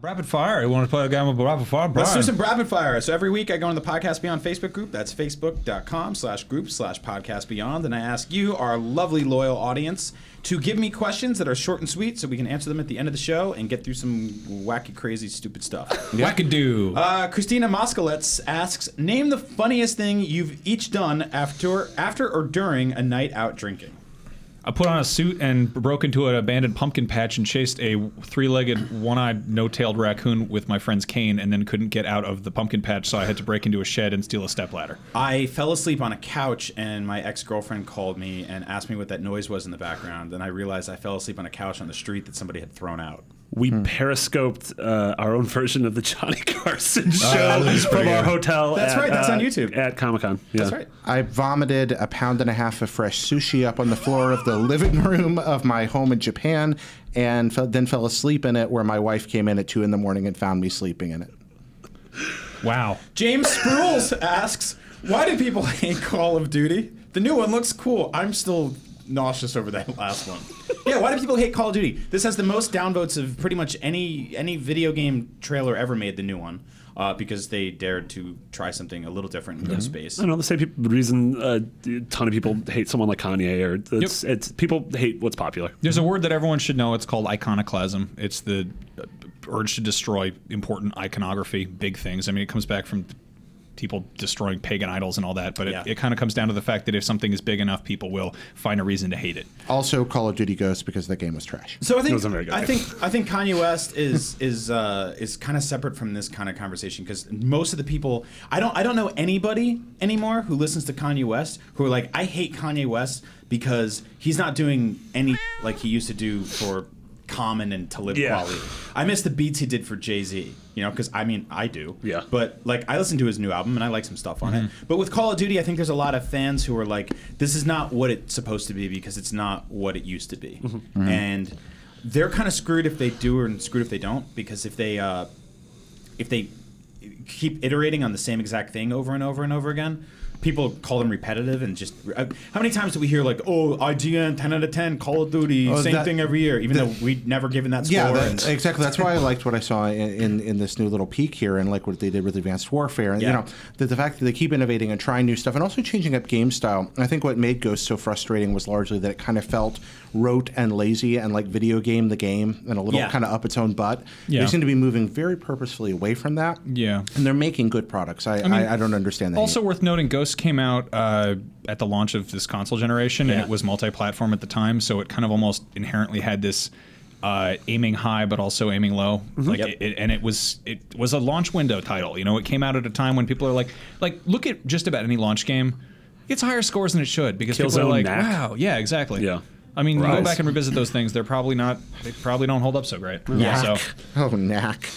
Rapid fire. You want to play a game of rapid fire? Let's do some rapid fire. So every week I go on the Podcast Beyond Facebook group. That's facebook.com/group/Podcast Beyond. And I ask you, our lovely loyal audience, to give me questions that are short and sweet so we can answer them at the end of the show and get through some wacky, crazy, stupid stuff. Wackadoo. Christina Moskalets asks, name the funniest thing you've each done after or during a night out drinking. I put on a suit and broke into an abandoned pumpkin patch and chased a three-legged, one-eyed, no-tailed raccoon with my friend's cane and then couldn't get out of the pumpkin patch, so I had to break into a shed and steal a stepladder. I fell asleep on a couch and my ex-girlfriend called me and asked me what that noise was in the background, and I realized I fell asleep on a couch on the street that somebody had thrown out. We periscoped our own version of the Johnny Carson show from our hotel. That's right. That's on YouTube. At Comic-Con. Yeah. That's right. I vomited a pound and a half of fresh sushi up on the floor of the living room of my home in Japan and then fell asleep in it, where my wife came in at 2 in the morning and found me sleeping in it. Wow. James Sprules asks, why do people hate Call of Duty? The new one looks cool. I'm still nauseous over that last one. Yeah, why do people hate Call of Duty? This has the most downvotes of pretty much any video game trailer ever made, the new one, because they dared to try something a little different and go to space. I don't know, the same reason a ton of people hate someone like Kanye, or it's people hate what's popular. There's a word that everyone should know. It's called iconoclasm. It's the urge to destroy important iconography, big things. I mean, it comes back from people destroying pagan idols and all that, but it kind of comes down to the fact that if something is big enough, people will find a reason to hate it. Also, Call of Duty Ghosts, because the game was trash. So I think Kanye West is kind of separate from this kind of conversation, because most of the people, I don't know anybody anymore who listens to Kanye West who are like, I hate Kanye West because he's not doing any like he used to do for Common and Talib Kweli. I miss the beats he did for Jay-Z, you know, because I mean, I do. Yeah. But like, I listened to his new album and I like some stuff on it. But with Call of Duty, I think there's a lot of fans who are like, this is not what it's supposed to be because it's not what it used to be. And they're kind of screwed if they do and screwed if they don't, because if they keep iterating on the same exact thing over and over and over again, people call them repetitive and just... how many times do we hear like, oh, IGN 10 out of 10, Call of Duty, same thing every year, even though we'd never given that score? Yeah, exactly. That's why I liked what I saw in this new little peek here, and like what they did with Advanced Warfare. And you know, the fact that they keep innovating and trying new stuff and also changing up game style. I think what made Ghost so frustrating was largely that it kind of felt rote and lazy and like video game the game and a little kind of up its own butt. They seem to be moving very purposefully away from that. Yeah. And they're making good products. I don't understand that. Also worth noting, Ghost came out at the launch of this console generation, and it was multi-platform at the time, so it kind of almost inherently had this aiming high but also aiming low. Like it was a launch window title. You know, it came out at a time when people are like look at just about any launch game, it's higher scores than it should, because people are like, wow, yeah, exactly. Yeah. I mean, you go back and revisit those things, they probably don't hold up so great. So. Oh, knack.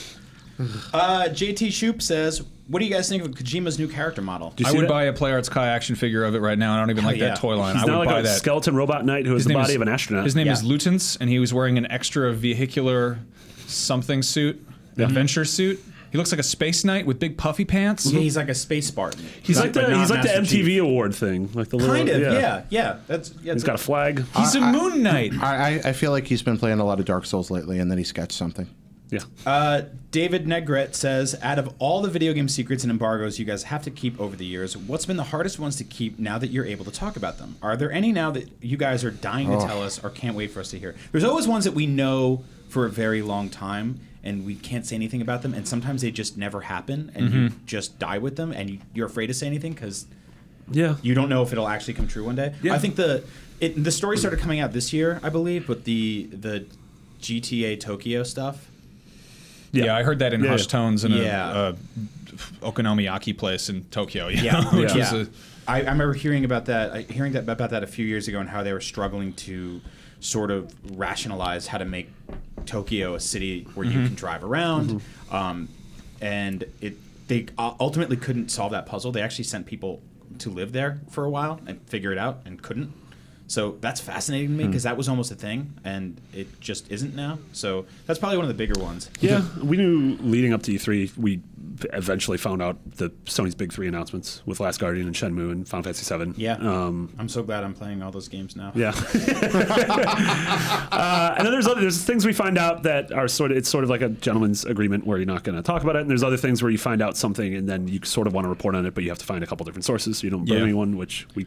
JT Shoop says, what do you guys think of Kojima's new character model? I would buy a Play Arts Kai action figure of it right now. I don't even like that toy line. He's I would buy that. Skeleton robot knight who has the body of an astronaut. His name is Lutens, and he was wearing an extra vehicular something suit, adventure suit. He looks like a space knight with big puffy pants. Yeah, he's like a space Spartan. He's like the MTV award thing, like the little, kind of. Yeah. He's got a flag. He's a moon knight. I feel like he's been playing a lot of Dark Souls lately, and then he sketched something. Yeah. David Negret says, out of all the video game secrets and embargoes you guys have to keep over the years, what's been the hardest ones to keep now that you're able to talk about them? Are there any now that you guys are dying to tell us or can't wait for us to hear? There's always ones that we know for a very long time and we can't say anything about them, and sometimes they just never happen, and you just die with them, and you're afraid to say anything because you don't know if it'll actually come true one day. I think the story started coming out this year, I believe, but the GTA Tokyo stuff. Yeah, I heard that in hushed tones in a okonomiyaki place in Tokyo. I remember hearing about that a few years ago, and how they were struggling to sort of rationalize how to make Tokyo a city where you can drive around, and they ultimately couldn't solve that puzzle. They actually sent people to live there for a while and figure it out, and couldn't. So that's fascinating to me because that was almost a thing, and it just isn't now. So that's probably one of the bigger ones. Yeah, we knew leading up to E3, we eventually found out the Sony's big 3 announcements with Last Guardian and Shenmue and Final Fantasy 7. Yeah, I'm so glad I'm playing all those games now. Yeah, and then there's things we find out that are it's sort of like a gentleman's agreement where you're not going to talk about it, and there's other things where you find out something and then you sort of want to report on it, but you have to find a couple different sources so you don't burn anyone, which we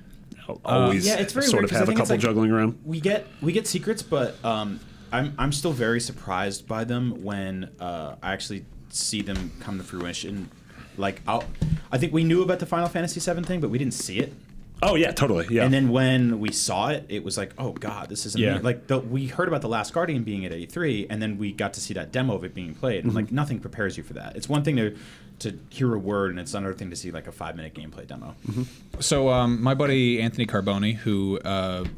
always it's very sort weird, of have a couple juggling around. We get secrets, but I'm still very surprised by them when I actually see them come to fruition. Like I think we knew about the Final Fantasy VII thing, but we didn't see it. Oh yeah, totally. Yeah. And then when we saw it, it was like, oh god, this is amazing. Like we heard about the Last Guardian being at E3, and then we got to see that demo of it being played. And like nothing prepares you for that. It's one thing to hear a word, and it's another thing to see like a 5-minute gameplay demo. So my buddy Anthony Carboni, who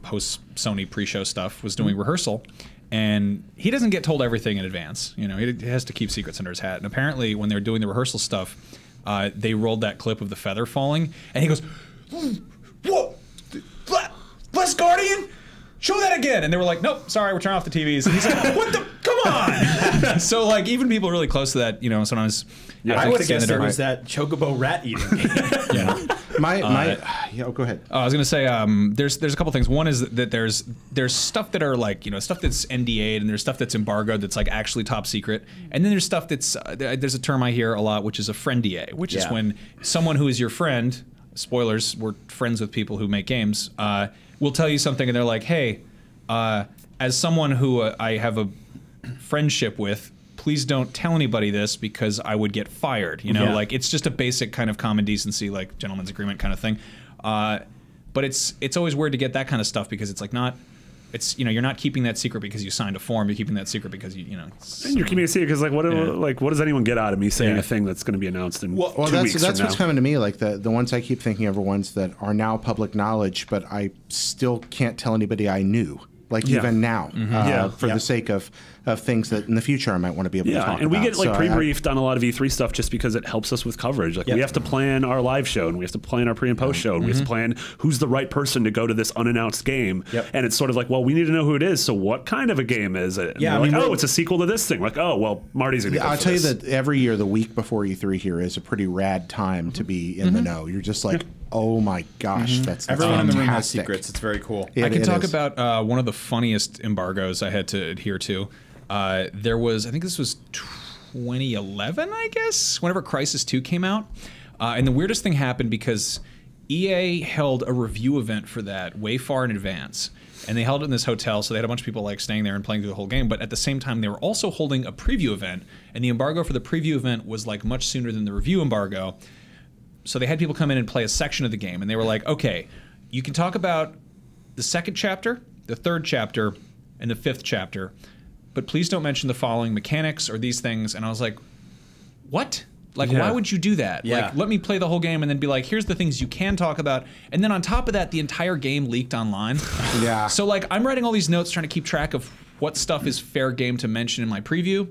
hosts Sony pre-show stuff, was doing rehearsal, and he doesn't get told everything in advance. You know, he has to keep secrets under his hat. And apparently, when they were doing the rehearsal stuff, they rolled that clip of the feather falling, and he goes, "Whoa, Last Guardian? Show that again!" And they were like, "Nope, sorry, we're turning off the TVs." And he's like, "What the? Come on!" So like, even people really close to that, you know, sometimes. Yeah, I would have guessed it was that Chocobo rat eating game. Yeah, go ahead. I was gonna say there's a couple things. One is that there's stuff that are like, you know, stuff that's NDA'd, and there's stuff that's embargoed that's like actually top secret, and then there's stuff that's there's a term I hear a lot, which is a friendier, which is when someone who is your friend, spoilers, we're friends with people who make games, will tell you something, and they're like, hey, as someone who I have a friendship with, please don't tell anybody this because I would get fired. You know, like it's just a basic kind of common decency, like gentleman's agreement kind of thing. But it's always weird to get that kind of stuff because it's like it's, you know, you're not keeping that secret because you signed a form. You're keeping that secret because you know. And you're keeping it secret because like what does anyone get out of me saying a thing that's going to be announced in 2 weeks from now? That's what's coming to me. Like the ones I keep thinking of are ones that are now public knowledge, but I still can't tell anybody I knew. Like even now, for the sake of things that in the future I might want to be able to talk about. And we get like pre-briefed on a lot of E3 stuff just because it helps us with coverage. Like we have to plan our live show, and we have to plan our pre and post show, and we have to plan who's the right person to go to this unannounced game. And it's sort of like, well, we need to know who it is. So what kind of a game is it? And like, oh, it's a sequel to this thing. Like, oh, well, Marty's gonna. I'll tell you that every year, the week before E3 here is a pretty rad time to be in the know. You're just like, oh my gosh, that's everyone fantastic. in the room has secrets. It's very cool. I can talk about one of the funniest embargoes I had to adhere to. There was, I think this was 2011, I guess, whenever Crysis 2 came out. And the weirdest thing happened because EA held a review event for that way far in advance. And they held it in this hotel, so they had a bunch of people like staying there and playing through the whole game. But at the same time, they were also holding a preview event. And the embargo for the preview event was like much sooner than the review embargo. So they had people come in and play a section of the game. And they were like, okay, you can talk about the 2nd chapter, the 3rd chapter, and the 5th chapter, but please don't mention the following mechanics or these things. And I was like, what? Like, why would you do that? Like, let me play the whole game and then be like, here's the things you can talk about. And then on top of that, the entire game leaked online. So, like, I'm writing all these notes trying to keep track of what stuff is fair game to mention in my preview.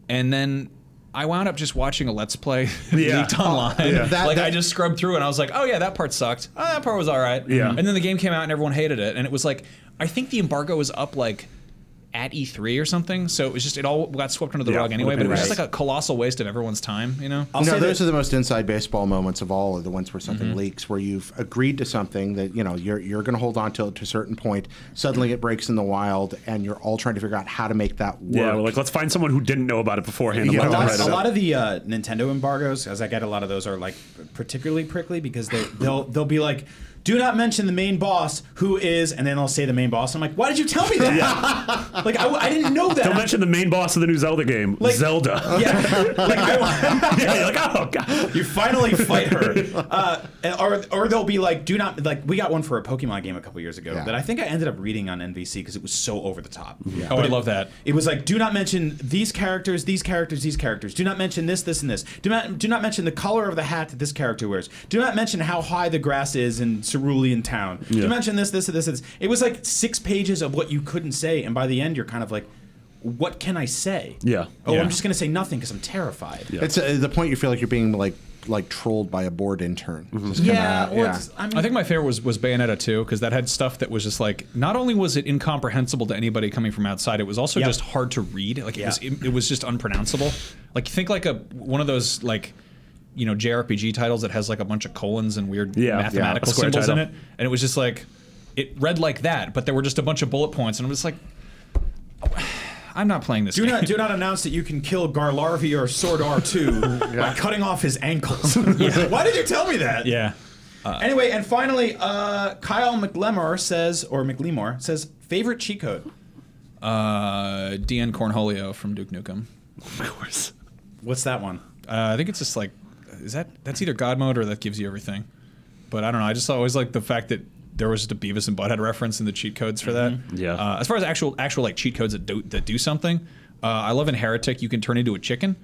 And then I wound up just watching a Let's Play leaked online. I just scrubbed through and I was like, oh, yeah, that part sucked. Oh, that part was all right. And then the game came out and everyone hated it. And it was like, I think the embargo was up, like, at E3 or something, so it was just, it all got swept under the rug anyway, but it was just like a colossal waste of everyone's time, you know? Those are the most inside baseball moments of all, are the ones where something leaks, where you've agreed to something that, you know, you're going to hold on to it to a certain point, suddenly it breaks in the wild, and you're all trying to figure out how to make that work. Yeah, like, let's find someone who didn't know about it beforehand and let them write it up. A lot of the Nintendo embargoes, as I get a lot of those, are like particularly prickly because they'll be like, do not mention the main boss, who is, and then they'll say the main boss. I'm like, why did you tell me that? Like, I didn't know that. Don't mention the main boss of the new Zelda game, like, Zelda. Yeah. Like, you're like, oh, God. You finally fight her. Or they'll be like, do not, like, we got one for a Pokemon game a couple years ago that I think I ended up reading on NBC because it was so over the top. Oh, I love that. It was like, do not mention these characters, these characters, these characters. Do not mention this, this, and this. Do not mention the color of the hat that this character wears. Do not mention how high the grass is in Cerulean Town. To mention this, this, and this, and this. It was like 6 pages of what you couldn't say, and by the end, you're kind of like, what can I say? Yeah. Oh, Yeah. I'm just going to say nothing because I'm terrified. Yeah. It's the point you feel like you're being like trolled by a bored intern. Just Yeah, kinda, well, I think my favorite was Bayonetta 2 because that had stuff that was just like not only was it incomprehensible to anybody coming from outside, it was also just hard to read. Like it was just unpronounceable. Like think like one of those like JRPG titles that has like a bunch of colons and weird mathematical symbols in it, and it was just like it read like that, but there were just a bunch of bullet points, and I'm just like, I'm not playing this. Do not announce that you can kill Garlarvi or Sword R2 by cutting off his ankles. Why did you tell me that? Yeah. Anyway, and finally, Kyle McLemore says favorite cheat code. DN Cornholio from Duke Nukem. Of course. What's that one? I think it's just like, that's either God mode or that gives you everything. But I don't know. I just always like the fact that there was just a Beavis and Butthead reference in the cheat codes for that. Yeah. As far as actual like cheat codes that do something, I love in Heretic you can turn into a chicken,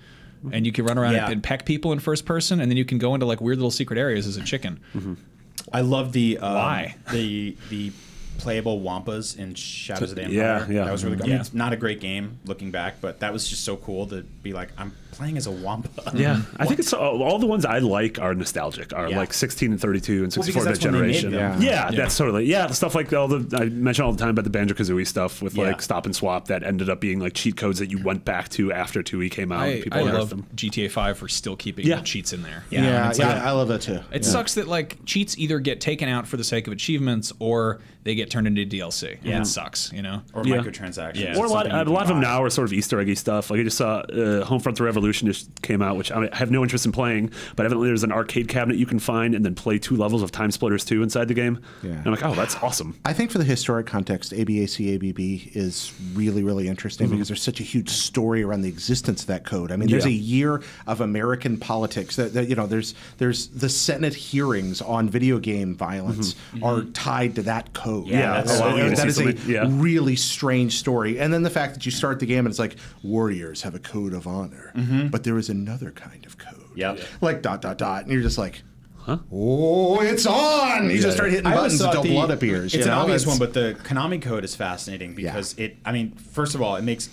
and you can run around and peck people in first person, and then you can go into like weird little secret areas as a chicken. I love the Why? the playable Wampas in Shadows of the Empire. Yeah. That was really good. I mean, it's not a great game looking back, but that was just so cool to be like, I'm playing as a Wampa. Yeah, I think it's all the ones I like are nostalgic. Are like 16 and 32 and 64-bit generation. That's totally the stuff like I mention all the time about the Banjo-Kazooie stuff with like stop and swap that ended up being like cheat codes that you went back to after 2E came out. I love them. GTA 5 for still keeping the cheats in there. I love that too. It sucks that like cheats either get taken out for the sake of achievements or they get turned into DLC. Yeah, it sucks, or microtransactions. Yeah. Or a lot of them now are sort of Easter eggy stuff. Like I just saw Homefront: The Revolution just came out, which I have no interest in playing, but evidently there's an arcade cabinet you can find and then play 2 levels of Time Splitters 2 inside the game. Yeah. And I'm like, oh, that's awesome. I think for the historic context, ABAC ABB is really, really interesting because there's such a huge story around the existence of that code. I mean, there's a year of American politics that there's the Senate hearings on video game violence are tied to that code. Yeah, that is a really strange story. And then the fact that you start the game and it's like warriors have a code of honor, but there is another kind of code. Like ... and you're just like, oh, it's on! You just start hitting buttons until blood appears. It's an obvious one, but the Konami code is fascinating because first of all, it makes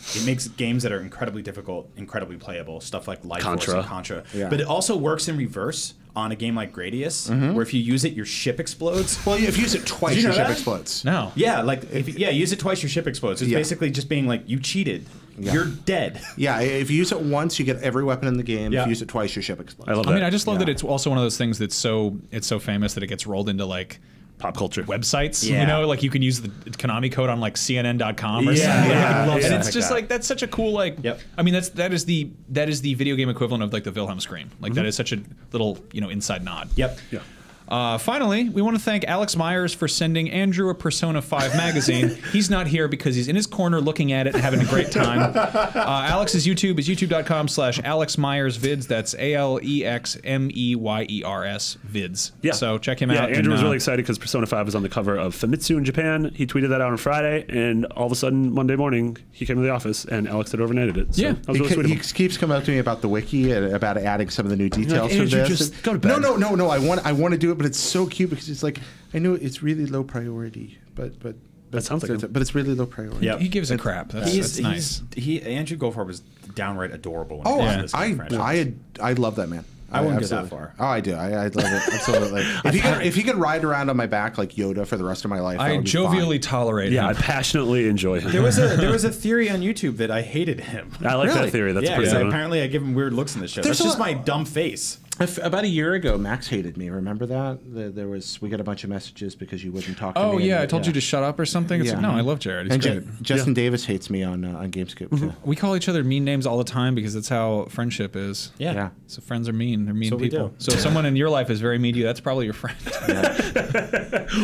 games that are incredibly difficult, incredibly playable. Stuff like Life Force and Contra. Yeah. But it also works in reverse on a game like Gradius, where if you use it, your ship explodes. Well, if you use it twice, your ship explodes. No. Yeah, use it twice, your ship explodes. It's basically just being like, you cheated. Yeah. You're dead. Yeah, if you use it once, you get every weapon in the game. If you use it twice, your ship explodes. I love that. I mean, I just love that it's also one of those things that's so famous that it gets rolled into like pop culture websites. Like you can use the Konami code on like CNN.com or something. And it's just like that's such a cool like. I mean, that is the video game equivalent of like the Wilhelm scream. Like that is such a little inside nod. Finally, we want to thank Alex Myers for sending Andrew a Persona 5 magazine. He's not here because he's in his corner looking at it and having a great time. Alex's YouTube is youtube.com/AlexMyersVids. That's ALEXMEYERS vids. Yeah. So check him out. Andrew was really excited because Persona 5 is on the cover of Famitsu in Japan. He tweeted that out on Friday, and all of a sudden, Monday morning, he came to the office, and Alex had overnighted it. So that was really sweet. He keeps coming up to me about the wiki and about adding some of the new details for this. Just go to bed. No. I want to do it, but it's so cute because it's like I know it's really low priority, but that sounds like but it's really low priority. Yeah, he gives a crap. That's nice. Andrew Goldfarb was downright adorable. I love that man. I wouldn't go that far. Oh, I do. I love it. Absolutely. If he could ride around on my back like Yoda for the rest of my life, I jovially tolerate him. Yeah, I passionately enjoy him. There was a theory on YouTube that I hated him. I like that theory. That's pretty good. Apparently I give him weird looks in the show. That's just my dumb face. About a year ago, Max hated me. Remember that? We got a bunch of messages because you wouldn't talk to me. Oh yeah, I told you to shut up or something. It's like, no, I love Jared. He's great. Justin Davis hates me on GameScoop. We call each other mean names all the time because that's how friendship is. Yeah. So friends are mean. They're mean people. So if someone in your life is very mean to you, that's probably your friend.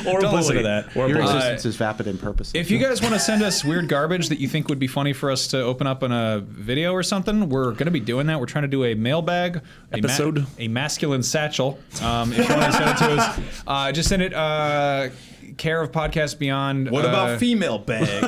Or don't listen to that. Your existence is vapid and purposeless. If you guys want to send us weird garbage that you think would be funny for us to open up in a video or something, we're going to be doing that. We're trying to do a mailbag episode, a masculine satchel. If you want to send it to us, just send it care of Podcast Beyond. What about female bag?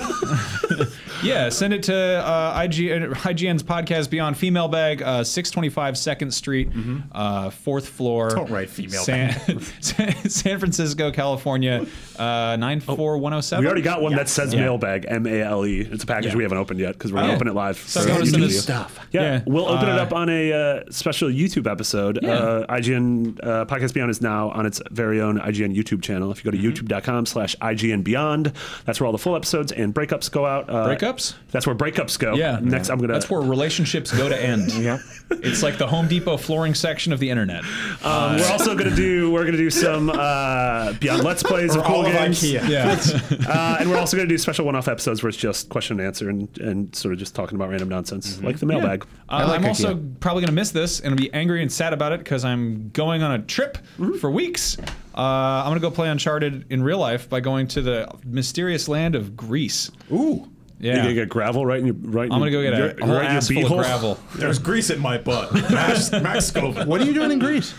Yeah, send it to IGN's podcast Beyond Female Bag, 625 2nd Street, 4th floor. Don't write female bag. San Francisco, California, 94107. We already got one that says mailbag, M-A-L-E. It's a package we haven't opened yet because we're going to open it live. So YouTube stuff. Yeah, we'll open it up on a special YouTube episode. IGN Podcast Beyond is now on its very own IGN YouTube channel. If you go to youtube.com/IGN Beyond, that's where all the full episodes and breakups go out. Breakups? That's where breakups go. Yeah. Next, That's where relationships go to end. Yeah. It's like the Home Depot flooring section of the internet. we're also going to do some Beyond Let's Plays of cool all of games. IKEA. Yeah. And we're also going to do special one-off episodes where it's just question and answer and sort of just talking about random nonsense, like the mailbag. I'm also probably going to miss this and be angry and sad about it because I'm going on a trip for weeks. I'm going to go play Uncharted in real life by going to the mysterious land of Greece. Ooh. You're Yeah. going to get gravel right in your right. I'm going to go get a whole ass full of gravel. There's grease in my butt. Max Scoville. What are you doing in Greece?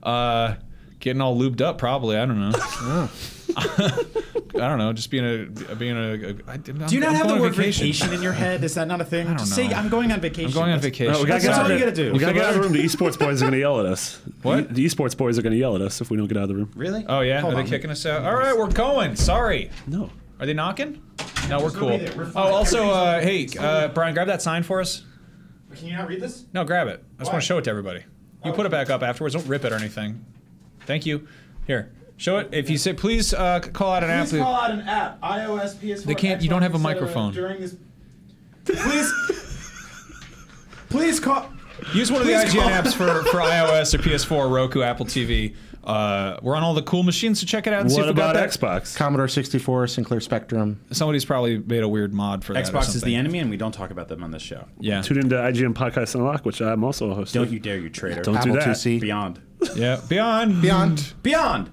Getting all lubed up, probably. I don't know. I don't know. Just being a. Do you not have the word vacation in your head? Is that not a thing? I don't Just know. say, I'm going on vacation. I'm going on vacation. Oh, That's all you got to do. We got to get out of the room. The esports boys are going to yell at us. What? The esports boys are going to yell at us if we don't get out of the room. Really? Oh, yeah? Hold Are on. they kicking us out? All right, we're going. Sorry. No. Are they knocking? No, we're Just go cool. be there. We're fine. Oh, also, Everything's hey, Brian, grab that sign for us. Can you not read this? No, grab it. I just Why? want to show it to everybody. You put it back up afterwards. Don't rip it or anything. Thank you. Here, show it. If you say, please call out an app. Please call out an app. iOS, PS4. They can't- you don't have a Xbox, etc. microphone. During this. Please call. Use one of the Please IGN call- apps for iOS or PS4, Roku, Apple TV. We're on all the cool machines, so check it out and see if What we got about that. Xbox? Commodore 64, Sinclair Spectrum. Somebody's probably made a weird mod for that. or Xbox is the something. enemy, and we don't talk about them on this show. Yeah. Tune into IGN Podcast Unlock, which I'm also a host Don't of. you dare, you traitor. Don't do Apple that. IIc. Beyond. Yeah. Beyond. Beyond. Beyond.